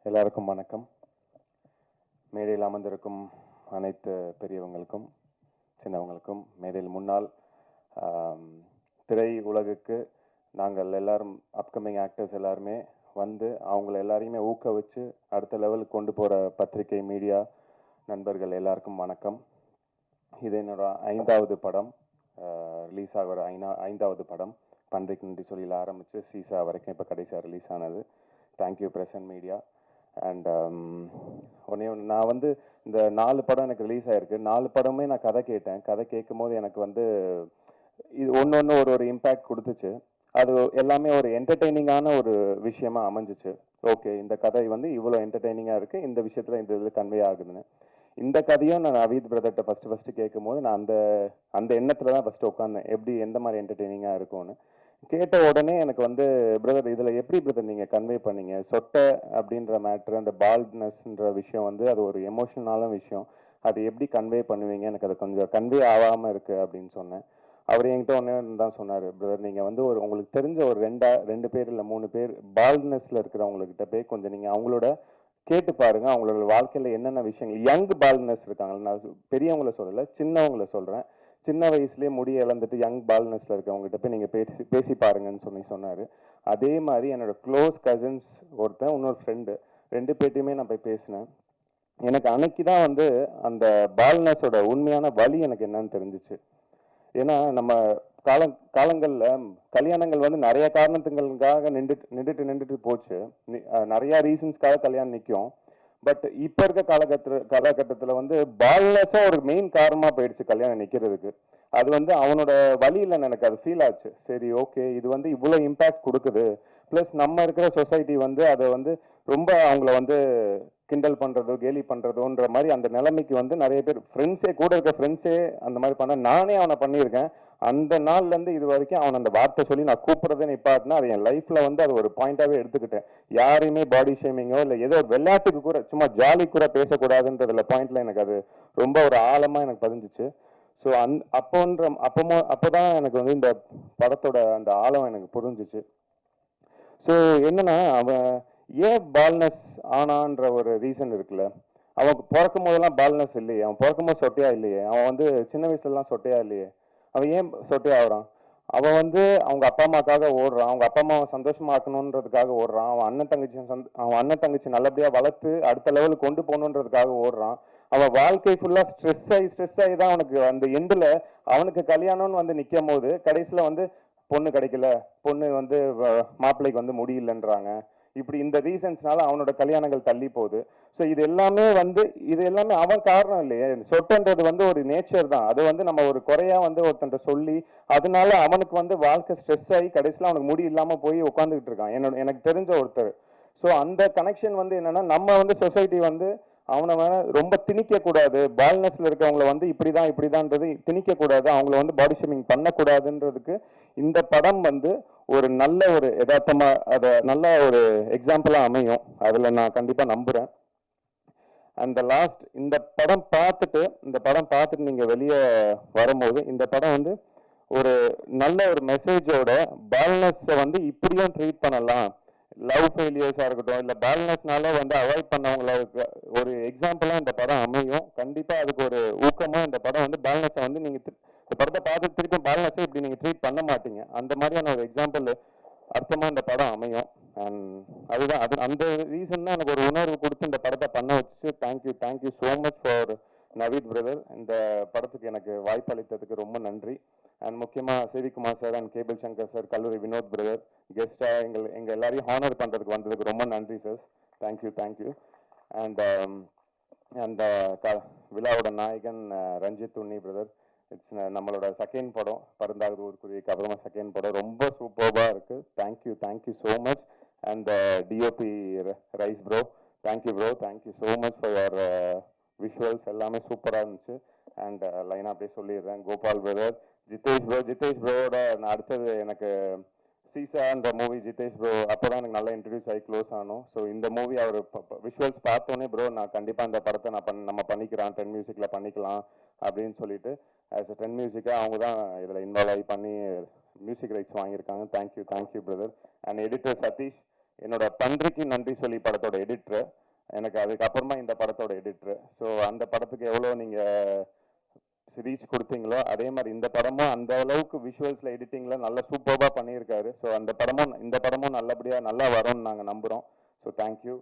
எல்லாருக்கும் வணக்கம். மேடையில் அமர்ந்திருக்கும் அனைத்து பெரியவங்களுக்கும் சின்னவங்களுக்கும் மேடையில் முன்னால் திரை உலகுக்கு நாங்கள் எல்லாரும் அப்கமிங் ஆக்டர்ஸ் எல்லாருமே வந்து அவங்கள எல்லாரையுமே ஊக்குவிச்சு அடுத்த லெவலுக்கு கொண்டு போகிற பத்திரிகை மீடியா நண்பர்கள் எல்லாருக்கும் வணக்கம். இது என்னோட 5வது படம், ரிலீஸ் ஆகிற 5வது படம். பன்றைக்கு நன்றி சொல்லியில் ஆரம்பித்து சீசா வரைக்கும் இப்போ கடைசியாக ரிலீஸ் ஆனது. Thank you present media. அண்ட் நான் வந்து இந்த 4 படம் எனக்கு ரிலீஸ் ஆகிருக்கு. 4 படமே நான் கதை கேட்டேன். கதை கேட்கும் போது எனக்கு வந்து இது ஒன்று ஒரு இம்பேக்ட் கொடுத்துச்சு. அது எல்லாமே ஒரு என்டர்டெய்னிங்கான ஒரு விஷயமா அமைஞ்சிச்சு. ஓகே, இந்த கதை வந்து இவ்வளோ என்டர்டெய்னிங்காக இருக்குது, இந்த விஷயத்தில் இந்த இதில் கன்வே ஆகுதுன்னு. இந்த கதையும் நான் நவீத் பிரதர்கிட்ட ஃபஸ்ட்டு கேட்கும் போது நான் அந்த எண்ணத்தில் தான் ஃபஸ்ட்டு உட்காந்தேன், எப்படி எந்த மாதிரி என்டர்டெய்னிங்காக இருக்கும்னு. கேட்ட உடனே எனக்கு வந்து, பிரதர் இதில் எப்படி பிரதர் நீங்கள் கன்வே பண்ணீங்க? சொட்டை அப்படின்ற மேட்ரு, அந்த பால்ட்னஸ்ன்ற விஷயம் வந்து அது ஒரு எமோஷனலான விஷயம், அது எப்படி கன்வே பண்ணுவீங்க? எனக்கு அது கொஞ்சம் கன்வே ஆகாமல் இருக்குது அப்படின்னு சொன்னேன். அவர் என்கிட்ட ஒன்று தான் சொன்னார், பிரதர் நீங்கள் வந்து உங்களுக்கு தெரிஞ்ச ஒரு 2 பேர் இல்லை 3 பேர் பால்ட்னஸில் இருக்கிறவங்கக்கிட்ட போய் கொஞ்சம் நீங்கள் அவங்களோட கேட்டு பாருங்க, அவங்களோட வாழ்க்கையில் என்னென்ன விஷயங்கள். யங் பால்ட்னஸ் இருக்காங்க, நான் பெரியவங்கள சொல்லலை, சின்னவங்கள சொல்கிறேன். சின்ன வயசுலேயே முடி இழந்துட்டு யங் பால்ட்னஸில் இருக்கவங்ககிட்ட போய் நீங்கள் பேசி பாருங்கன்னு சொன்னார். அதே மாதிரி என்னோட க்ளோஸ் கசின்ஸ் ஒருத்தன், இன்னொரு ஃப்ரெண்டு, 2 பேர்ட்டையுமே நான் போய் பேசினேன். எனக்கு அன்னைக்கு தான் வந்து அந்த பால்ட்னஸோட உண்மையான வழி எனக்கு என்னன்னு தெரிஞ்சிச்சு. ஏன்னா நம்ம காலங்களில் கல்யாணங்கள் வந்து நிறைய காரணத்துங்களுக்காக நின்றுட்டு போச்சு. நிறைய ரீசன்ஸ்க்காக கல்யாணம் நிற்கும். பட் இப்போ இருக்க காலகட்டத்தில் வந்து பால்னஸும் ஒரு மெயின் காரணமாக போயிடுச்சு கல்யாணம் நிற்கிறதுக்கு. அது வந்து அவனோட வழியில் எனக்கு அது ஃபீல் ஆச்சு. சரி, ஓகே, இது வந்து இவ்வளோ இம்பேக்ட் கொடுக்குது. ப்ளஸ் நம்ம இருக்கிற சொசைட்டி வந்து அதை வந்து ரொம்ப அவங்கள வந்து கிண்டல் பண்ணுறதோ கேலி பண்ணுறதோன்ற மாதிரி அந்த நிலைமைக்கு வந்து நிறைய பேர் ஃப்ரெண்ட்ஸே, கூட இருக்க ஃப்ரெண்ட்ஸே அந்த மாதிரி பண்ண, நானே அவனை பண்ணியிருக்கேன். அந்த நாள்லேருந்து இது வரைக்கும் அவன் அந்த வார்த்தை சொல்லி நான் கூப்பிட்றதே நிப்பாட்டினா அது என் லைஃப்பில் வந்து அது ஒரு பாயிண்டாகவே எடுத்துக்கிட்டேன். யாரையுமே பாடி ஷேமிங்கோ இல்லை ஏதோ விளையாட்டுக்கு கூட சும்மா ஜாலி கூட பேசக்கூடாதுன்றதுல பாயிண்ட்ல எனக்கு அது ரொம்ப ஒரு ஆழமாக எனக்கு பதிஞ்சிச்சு. ஸோ அப்போதான் எனக்கு வந்து இந்த படத்தோட அந்த ஆழம் எனக்கு புரிஞ்சிச்சு. ஸோ என்னன்னா, அவன் ஏன் பால்னஸ் ஆனான்ற ஒரு ரீசன் இருக்குல்ல. அவன் பிறக்கும் போதெல்லாம் பால்னஸ் இல்லையே, அவன் பிறக்கும் போது சொட்டையா இல்லையே, அவன் வந்து சின்ன வயசுலலாம் சொட்டையா இல்லையே, அவன் ஏன் சொட்டையா ஆகுறான்? அவன் வந்து அவங்க அப்பா அம்மாக்காக ஓடுறான், அவங்க அப்பா அம்மாவை சந்தோஷமாக்கணுன்றதுக்காக ஓடுறான், அவன் அண்ணன் தங்கச்சி நல்லபடியாக வளர்த்து அடுத்த லெவலுக்கு கொண்டு போகணுன்றதுக்காக ஓடுறான். அவன் வாழ்க்கை ஃபுல்லாக ஸ்ட்ரெஸ் ஆகி தான் அவனுக்கு அந்த எண்டில் அவனுக்கு கல்யாணம்னு வந்து நிற்கும் போது கடைசியில் வந்து பொண்ணு கிடைக்கல, பொண்ணு வந்து மாப்பிள்ளைக்கு வந்து முடியலன்றாங்க. இப்படி இந்த ரீசன்ஸ்னால அவனோட கல்யாணங்கள் தள்ளி போகுது. ஸோ இது எல்லாமே அவன் காரணம் இல்லையே. சொட்டுன்றது வந்து ஒரு நேச்சர் தான். அது வந்து நம்ம ஒரு குறையா வந்து ஒருத்தன்ட்ட சொல்லி அதனால அவனுக்கு வந்து வாழ்க்கை ஸ்ட்ரெஸ் ஆகி கடைசியில் அவனுக்கு முடி இல்லாமல் போய் உட்காந்துக்கிட்டு இருக்கான், எனக்கு தெரிஞ்ச ஒருத்தர். ஸோ அந்த கனெக்ஷன் வந்து என்னன்னா, நம்ம வந்து சொசைட்டி வந்து அவனை ரொம்ப திணிக்க கூடாது. பால்னஸ்ல இருக்கவங்களை வந்து இப்படிதான்ன்றது திணிக்க கூடாது, அவங்கள வந்து பாடி ஷேமிங் பண்ணக்கூடாதுன்றதுக்கு இந்த படம் வந்து ஒரு நல்ல ஒரு யதார்த்தமா அதை நல்ல ஒரு எக்ஸாம்பிளா அமையும். அதுல நான் கண்டிப்பா நம்புறேன். அந்த லாஸ்ட் இந்த படம் பார்த்துட்டு நீங்க வெளியே வரும்போது இந்த படம் வந்து ஒரு நல்ல ஒரு மெசேஜோட பால்னஸை வந்து இப்படியும் ட்ரீட் பண்ணலாம், லவ் ஃபெயிலியர்ஸாக இருக்கட்டும், இல்லை பால்னஸ்னால வந்து அவாய்ட் பண்ணவங்களுக்கு ஒரு எக்ஸாம்பிளாக இந்த படம் அமையும். கண்டிப்பாக அதுக்கு ஒரு ஊக்கமாக இந்த படம் வந்து பால்னஸை வந்து நீங்கள் இந்த படத்தை பார்த்து திருப்பி பால்னஸை இப்படி நீங்கள் ட்ரீட் பண்ண மாட்டீங்க, அந்த மாதிரியான ஒரு எக்ஸாம்பிள் அர்த்தமாக இந்த படம் அமையும். அண்ட் அதுதான் அந்த ரீசன் தான் எனக்கு ஒரு உணர்வு கொடுத்து இந்த படத்தை பண்ண வச்சு. Thank you so much for Naveed brother. இந்த படத்துக்கு எனக்கு வாய்ப்பு அளித்ததுக்கு ரொம்ப நன்றி. அண்ட் முக்கியமாக Sivakumar sir and cable Shankar sir, கல்லூரி வினோத் பிரதர் கெஸ்டாக எங்கள் எல்லாரையும் ஹானர் பண்ணுறதுக்கு வந்ததுக்கு ரொம்ப நன்றி சார். தேங்க்யூ. அண்ட் அந்த விழாவோட நாயகன் ரஞ்சித் உன்னி பிரதர், இட்ஸ் நம்மளோட செகண்ட் படம், பருந்தாவது ஊருக்குருவிக்கு அப்புறமா செகண்ட் படம், ரொம்ப சூப்பர்பாக இருக்குது. Thank you so much. And DOP rice bro, thank you so much for your visuals, எல்லாமே சூப்பராக இருந்துச்சு. அண்ட் லைனாக அப்படியே சொல்லிடுறேன், கோபால் பிரதர், ஜிதேஷ் ப்ரோவோட நான் அடுத்தது எனக்கு சீசான்ற மூவி ஜிதேஷ் ப்ரோ அப்போ தான் எனக்கு நல்லா இன்ட்ரடியூஸ் ஆகி க்ளோஸ் ஆனோம். ஸோ இந்த மூவி அவர் விஷுவல்ஸ் பார்த்தோன்னே ப்ரோ நான் கண்டிப்பாக இந்த படத்தை நம்ம பண்ணிக்கலாம், 10 மியூசிக்கில் பண்ணிக்கலாம் அப்படின்னு சொல்லிட்டு ஆஸ் அ 10 மியூசிக்காக அவங்க தான் இதில் இன்வால்வ் ஆகி பண்ணி மியூசிக் ரைட்ஸ் வாங்கியிருக்காங்க. Thank you brother. And editor Satish, என்னோட பன்றிக்கு நன்றி சொல்லி படத்தோட எடிட்டர், எனக்கு அதுக்கப்புறமா இந்த படத்தோட எடிட்டர். ஸோ அந்த படத்துக்கு எவ்வளோ நீங்கள் ரீச் கொடுத்தீங்களோ அதே மாதிரி இந்த படமும் அந்த அளவுக்கு விஷுவல்ஸில் எடிட்டிங்கில் நல்லா சூப்பராக பண்ணியிருக்காரு. ஸோ இந்த படமும் நல்லபடியாக நல்லா வரும்னு நாங்கள் நம்புகிறோம். ஸோ தேங்க்யூ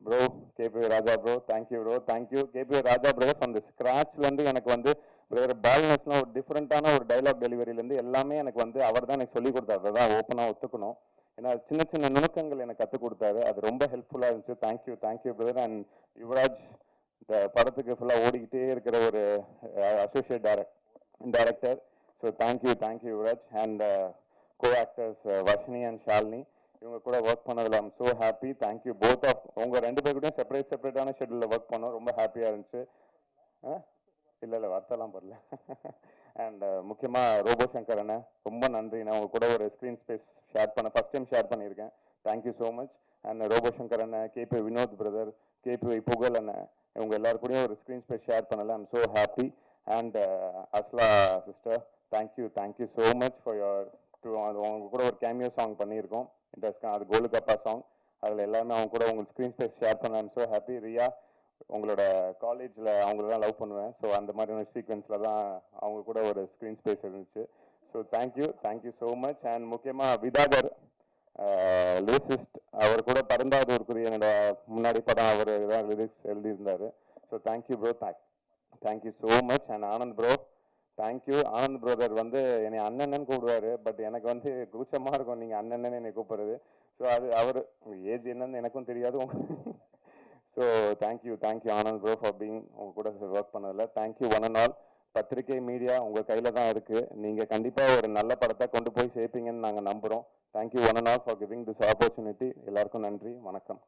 ப்ரோ கேபி ராஜா ப்ரோ, தேங்க்யூ கேபி ராஜா ப்ரோ. அந்த ஸ்க்ராட்ச்லேருந்து எனக்கு வந்து வேறு பேலன்ஸ்லாம் ஒரு டிஃப்ரெண்ட்டான ஒரு டைலாக் டெலிவரியிலேருந்து எல்லாமே எனக்கு வந்து அவர் தான் எனக்கு சொல்லிக் கொடுத்தாரு. அதான் ஓப்பனாக ஒத்துக்கணும். ஏன்னா சின்ன சின்ன நுணுக்கங்கள் எனக்கு கற்றுக் கொடுத்தாரு. அது ரொம்ப ஹெல்ப்ஃபுல்லாக இருந்துச்சு. Thank you brother. அண்ட் யுவராஜ், இந்த படத்துக்கு ஃபுல்லாக ஓடிக்கிட்டே இருக்கிற ஒரு associate director. So thank you Yuvaraj. And co actors Varshini and Shalini, இவங்க கூட ஒர்க் பண்ணதில் I'm so happy. Thank you both of. உங்கள் 2 பேர் கூடயும் செப்பரேட்டான ஷெட்யூலில் ஒர்க் பண்ணோம். ரொம்ப ஹாப்பியாக இருந்துச்சு. இல்லை வார்த்தைலாம் போடல. அண்ட் முக்கியமாக ரோபோ சங்கர் அண்ணன், ரொம்ப நன்றி. நான் உங்க கூட ஒரு screen space first time share பண்ணியிருக்கேன். Thank you so much. And Robo Shankar அண்ணன், கேபி வினோத் பிரதர், கேபி புகழ் அண்ணன், இவங்க எல்லாரும் கூடயும் ஒரு ஸ்க்ரீன் ஸ்பேஸ் ஷேர் பண்ணல. I'm so happy. And Asla sister, thank you so much for அவங்க கூட ஒரு கேமியோ சாங் பண்ணியிருக்கோம். இன்ட்ரெஸ்டாக அது கோலுகப்பா சாங். அதில் எல்லாமே அவங்க கூட உங்களுக்கு ஸ்க்ரீன் ஸ்பேஸ் ஷேர் பண்ண ஐம் ஸோ ஹாப்பி. ரியா, உங்களோட காலேஜில் அவங்கள தான் லவ் பண்ணுவேன். ஸோ அந்த மாதிரியான சீக்வன்ஸில் தான் அவங்க கூட ஒரு ஸ்க்ரீன் ஸ்பேஸ் இருந்துச்சு. So thank you so much. And முக்கியமாக விதாகர் லிரிசிஸ்ட், அவர் கூட பரந்தாதூருக்குரிய என்னோட முன்னாடி படம் அவர் தான் லிரிக்ஸ் எழுதியிருந்தார். So thank you bro, thank you so much. And Anand bro, thank you. Anand brother வந்து என்னை அண்ணன்னு கூப்பிடுவார். பட் எனக்கு வந்து கூச்சமாக இருக்கும் நீங்கள் அண்ணன்னு என்னை கூப்பிடுறது. ஸோ அது அவர் ஏஜ் என்னன்னு எனக்கும் தெரியாது. So thank you Anand bro for being உங்கள் கூட ஒர்க் பண்ணதில். Thank you one and all. பத்திரிகை மீடியா உங்கள் கையில் தான் இருக்குது. நீங்கள் கண்டிப்பாக ஒரு நல்ல படத்தை கொண்டு போய் சேர்ப்பீங்கன்னு நாங்கள் நம்புகிறோம். Thank you one and all for giving this opportunity. எல்லாருக்கும் நன்றி, வணக்கம்.